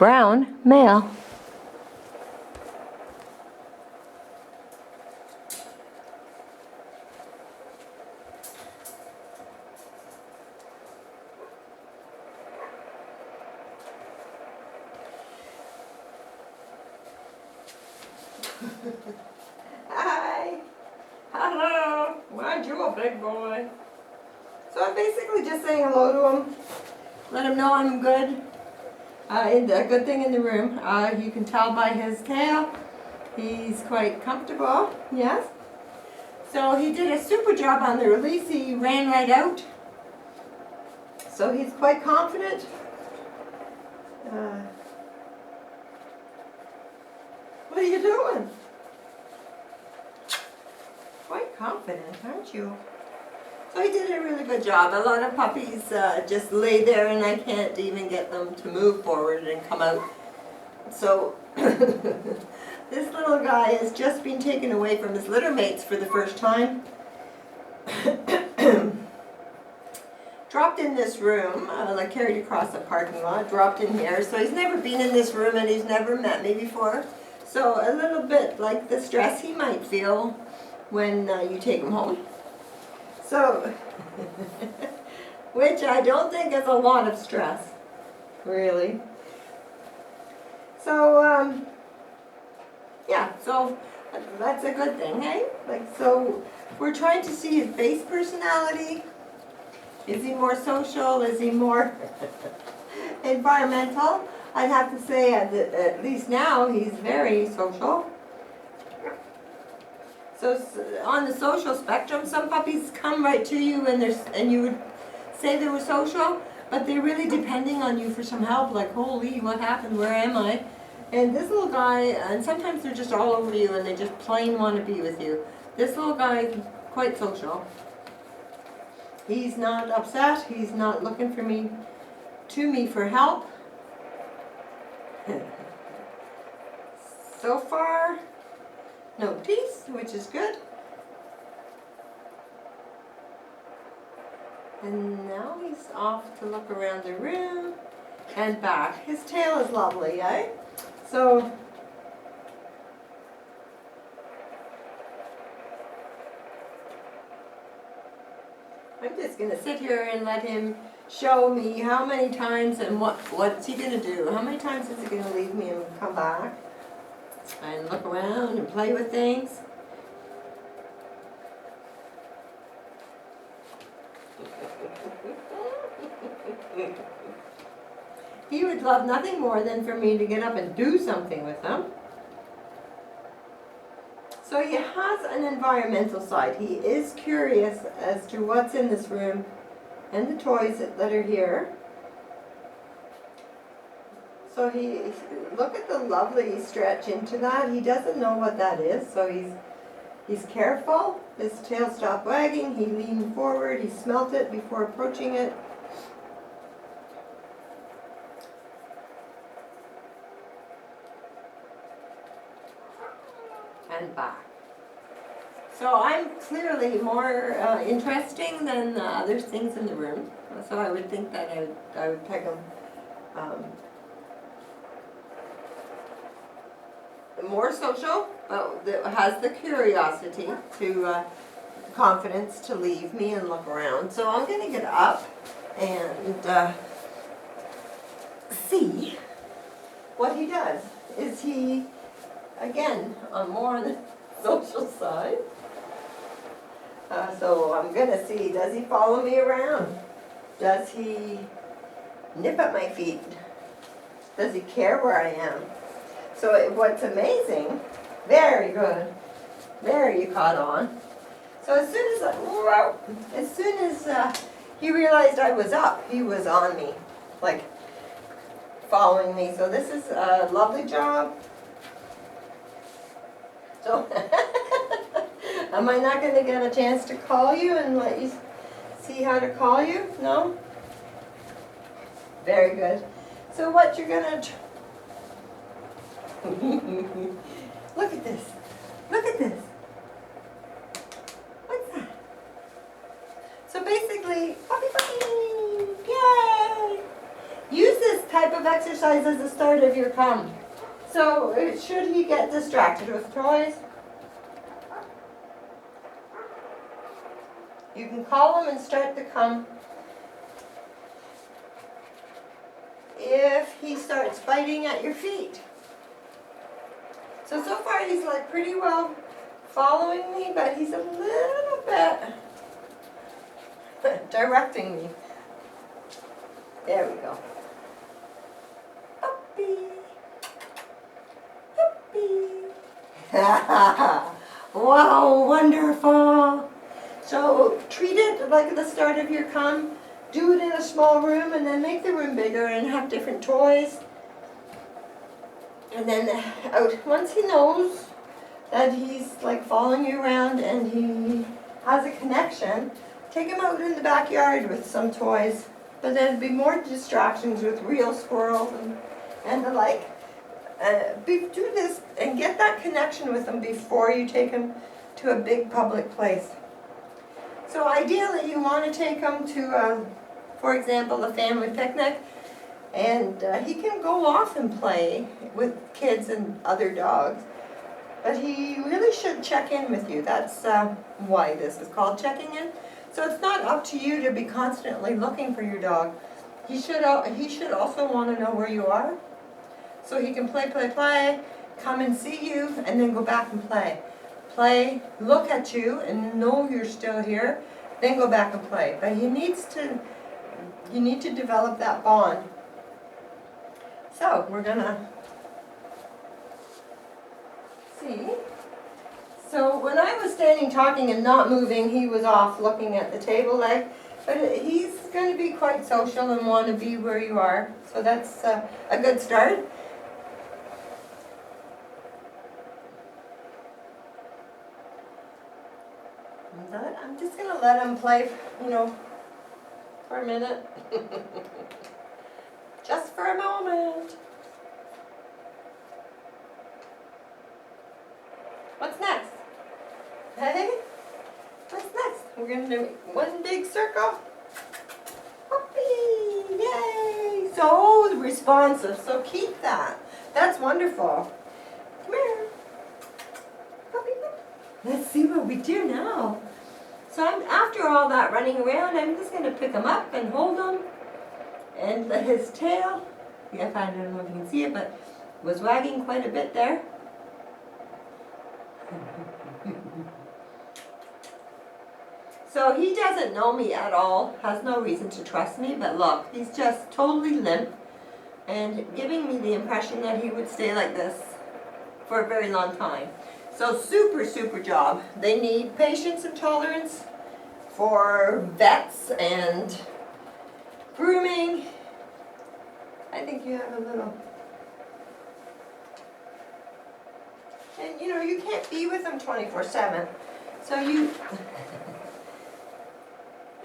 Brown male. Hi. Hello. Mind you, a big boy. So I'm basically just saying hello to him. Let him know I'm good. A good thing in the room. You can tell by his tail. He's quite comfortable. Yes. So he did a super job on the release. He ran right out. So he's quite confident. What are you doing? Quite confident, aren't you? So he did a really good job. A lot of puppies just lay there and I can't even get them to move forward and come out. So this little guy has just been taken away from his litter mates for the first time. Dropped in this room, like carried across the parking lot, dropped in here. So he's never been in this room and he's never met me before. So a little bit like the stress he might feel when you take him home. So, which I don't think is a lot of stress, really. So, yeah, so that's a good thing, hey? Like, so we're trying to see his base personality. Is he more social? Is he more environmental? I'd have to say at least now he's very social. So on the social spectrum, some puppies come right to you and you would say they were social, but they're really depending on you for some help, like, holy, what happened, where am I? And this little guy, and sometimes they're just all over you and they just plain want to be with you. This little guy is quite social. He's not upset, he's not looking for me for help. So far, no peace, which is good. And now he's off to look around the room and back. His tail is lovely, eh? So, I'm just going to sit here and let him show me how many times and what's he going to do. How many times is he going to leave me and come back and look around and play with things. He would love nothing more than for me to get up and do something with him. So he has an environmental side. He is curious as to what's in this room and the toys that are here. So look at the lovely stretch into that. He doesn't know what that is, so he's careful. His tail stopped wagging. He leaned forward. He smelt it before approaching it. And back. So I'm clearly more interesting than the other things in the room. So I would think that I would pick him more social, but that has the curiosity to confidence to leave me and look around. So I'm going to get up and see what he does. Is he, again, more on the social side? So I'm going to see, does he follow me around? Does he nip at my feet? Does he care where I am? So what's amazing, very good, there you caught on. So as soon as he realized I was up, he was on me, like following me. So this is a lovely job. So am I not going to get a chance to call you and let you see how to call you? No? Very good. So what you're going to look at this. Look at this. What's that? So basically, puppy puppy! Yay! Use this type of exercise is the start of your come. So should he get distracted with toys, you can call him and start the come. If he starts biting at your feet. So far he's like pretty well following me, but he's a little bit directing me. There we go. Puppy. Puppy. Wow, wonderful. So treat it like the start of your come. Do it in a small room and then make the room bigger and have different toys. And then out, once he knows that he's like following you around and he has a connection, take him out in the backyard with some toys. But there'd be more distractions with real squirrels and the like. Do this and get that connection with him before you take him to a big public place. So ideally you want to take him to, for example, a family picnic, and he can go off and play with kids and other dogs, but he really should check in with you. That's why this is called checking in. So it's not up to you to be constantly looking for your dog. He should also want to know where you are, so he can play, come and see you, and then go back and play. Play, look at you, and know you're still here, then go back and play. But you need to develop that bond. So we're gonna see. So when I was standing talking and not moving, he was off looking at the table leg. But he's going to be quite social and want to be where you are. So that's a good start. I'm just going to let him play, for a minute. Just for a moment. What's next? Hey? What's next? We're going to do one big circle. Puppy! Yay! So responsive. So keep that. That's wonderful. Come here. Puppy. Let's see what we do now. So after all that running around, I'm just going to pick him up and hold him. And his tail, I don't know if you can see it, but was wagging quite a bit there. So he doesn't know me at all, has no reason to trust me, but look, he's just totally limp and giving me the impression that he would stay like this for a very long time. So super job. They need patience and tolerance for vets and grooming. I think you have a little, and you can't be with them 24/7. So you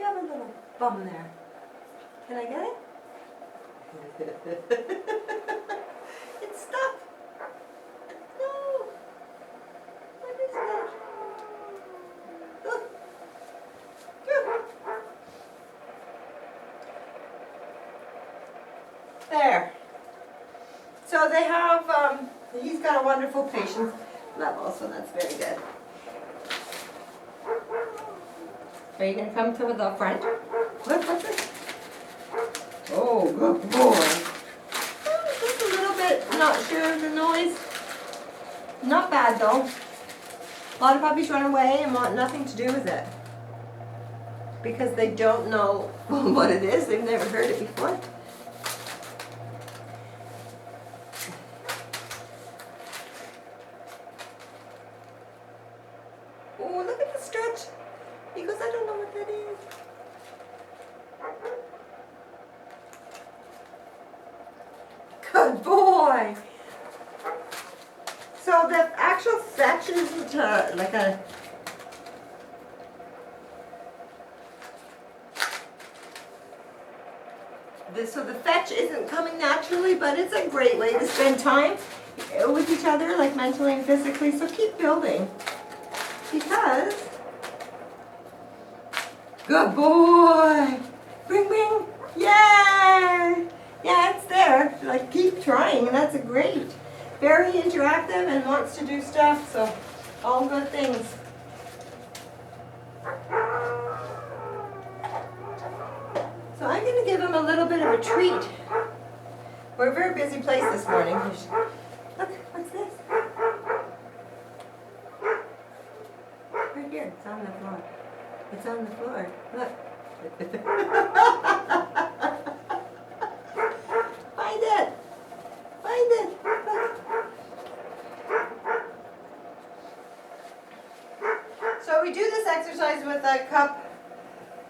have a little bum there. Can I get it? It's stuck. No. What is that? Look. There. So they have, he's got a wonderful patience level, so that's very good. Are you going to come to the front? What's this? Oh, good boy. Just a little bit, not sure of the noise. Not bad though. A lot of puppies run away and want nothing to do with it. Because they don't know what it is. They've never heard it before. Oh, look at the stretch. He goes, I don't know what that is. Good boy. So the actual fetch isn't like a... So the fetch isn't coming naturally, but it's a great way to spend time with each other, like mentally and physically. So keep building. Because... Good boy! Bring, bring! Yay! Yeah, it's there. Like, keep trying, and that's a great. Very interactive and wants to do stuff, so all good things. So I'm going to give him a little bit of a treat. We're a very busy place this morning. Look, what's this? Right here, it's on the floor. It's on the floor. Look. Find it. Find it. Look. So we do this exercise with a cup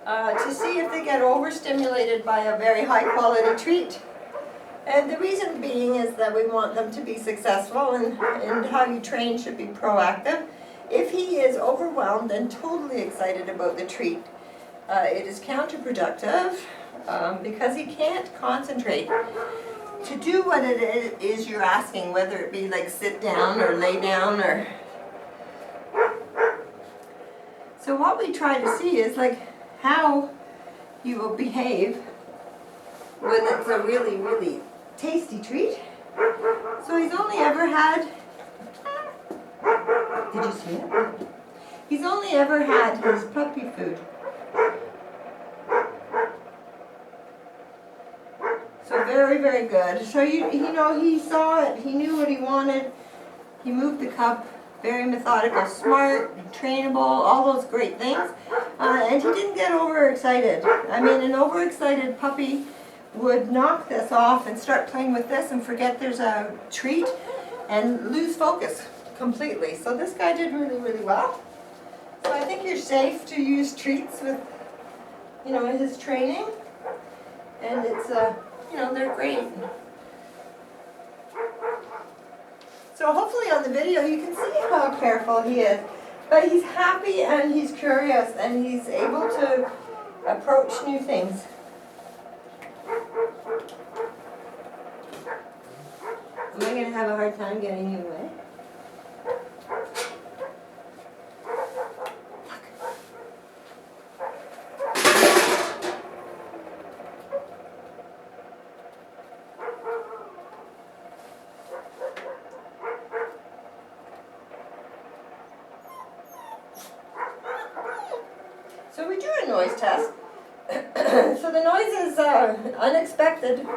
to see if they get overstimulated by a very high quality treat. And the reason being is that we want them to be successful, and how you train should be proactive. If he is overwhelmed and totally excited about the treat, it is counterproductive because he can't concentrate to do what it is you're asking, whether it be like sit down or lay down or... So what we try to see is like how you will behave when it's a really, really tasty treat. So he's only ever had, did you see it? He's only ever had his puppy food. So very, very good. So you know, he saw it, he knew what he wanted, he moved the cup, very methodical, smart, trainable, all those great things. And he didn't get overexcited. I mean, an overexcited puppy would knock this off and start playing with this and forget there's a treat and lose focus completely. So this guy did really, really well. So I think you're safe to use treats with, you know, his training. And it's, you know, they're great. So hopefully on the video you can see how careful he is. But he's happy and he's curious and he's able to approach new things. Am I going to have a hard time getting you away? So we do a noise test. So the noise is unexpected,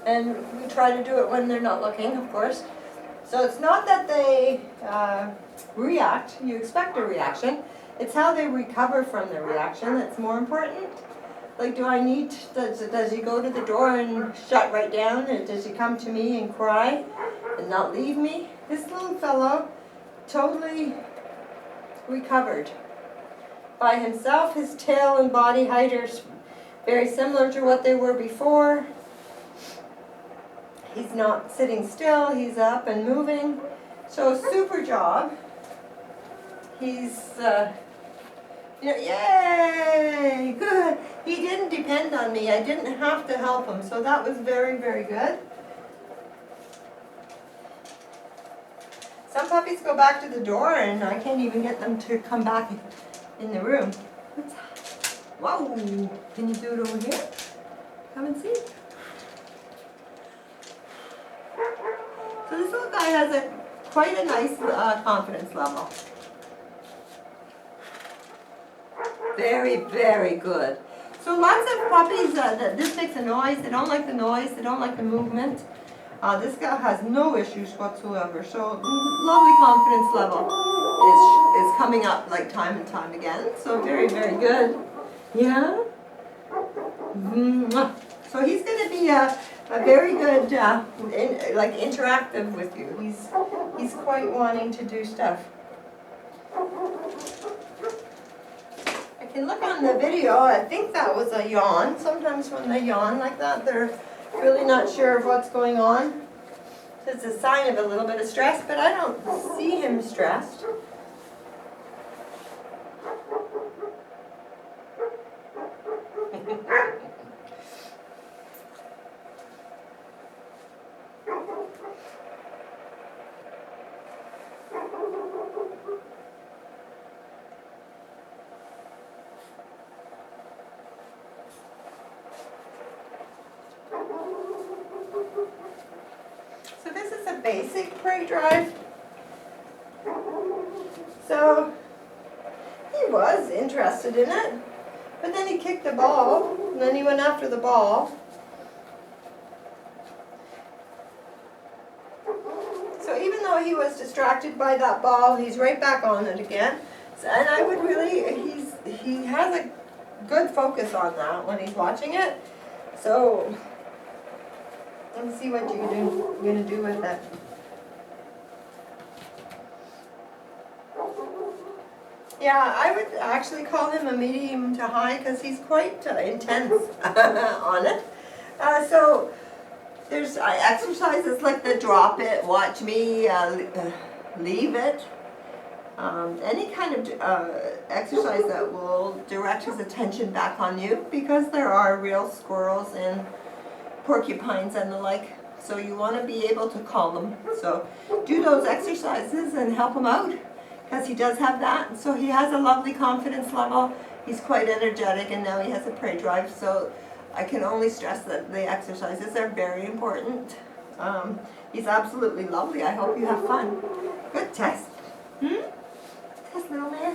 and we try to do it when they're not looking, of course. So it's not that they react, you expect a reaction, it's how they recover from the reaction that's more important. Like, do I need, does he go to the door and shut right down, and does he come to me and cry and not leave me? This little fellow totally recovered by himself. His tail and body height are very similar to what they were before. He's not sitting still, he's up and moving. So super job. He's, you know, yay, good. He didn't depend on me, I didn't have to help him, so that was very, very good. Some puppies go back to the door and I can't even get them to come back in the room. What's that? Whoa, can you do it over here? Come and see. So this little guy has quite a nice confidence level. Very, very good. So lots of puppies, this makes a noise, they don't like the noise, they don't like the movement. This guy has no issues whatsoever, so lovely confidence level is coming up like time and time again, so very, very good. Yeah? So he's going to be a very good, like interactive with you. He's quite wanting to do stuff. I can look on the video, I think that was a yawn. Sometimes when they yawn like that, they're really not sure of what's going on. It's a sign of a little bit of stress, but I don't see him stressed. this is a basic prey drive. So he was interested in it, but then he kicked the ball, and then he went after the ball. So even though he was distracted by that ball, he's right back on it again. So, and I would really, he has a good focus on that when he's watching it. So let's see what you're gonna do with it. Yeah, I would actually call him a medium to high because he's quite intense on it. So there's exercises like the drop it, watch me, leave it. Any kind of exercise that will direct his attention back on you, because there are real squirrels and porcupines and the like. So you want to be able to call them. So do those exercises and help him out, because he does have that. So he has a lovely confidence level. He's quite energetic, and now he has a prey drive. So I can only stress that the exercises are very important. He's absolutely lovely. I hope you have fun. Good, Tess. Tess, little man.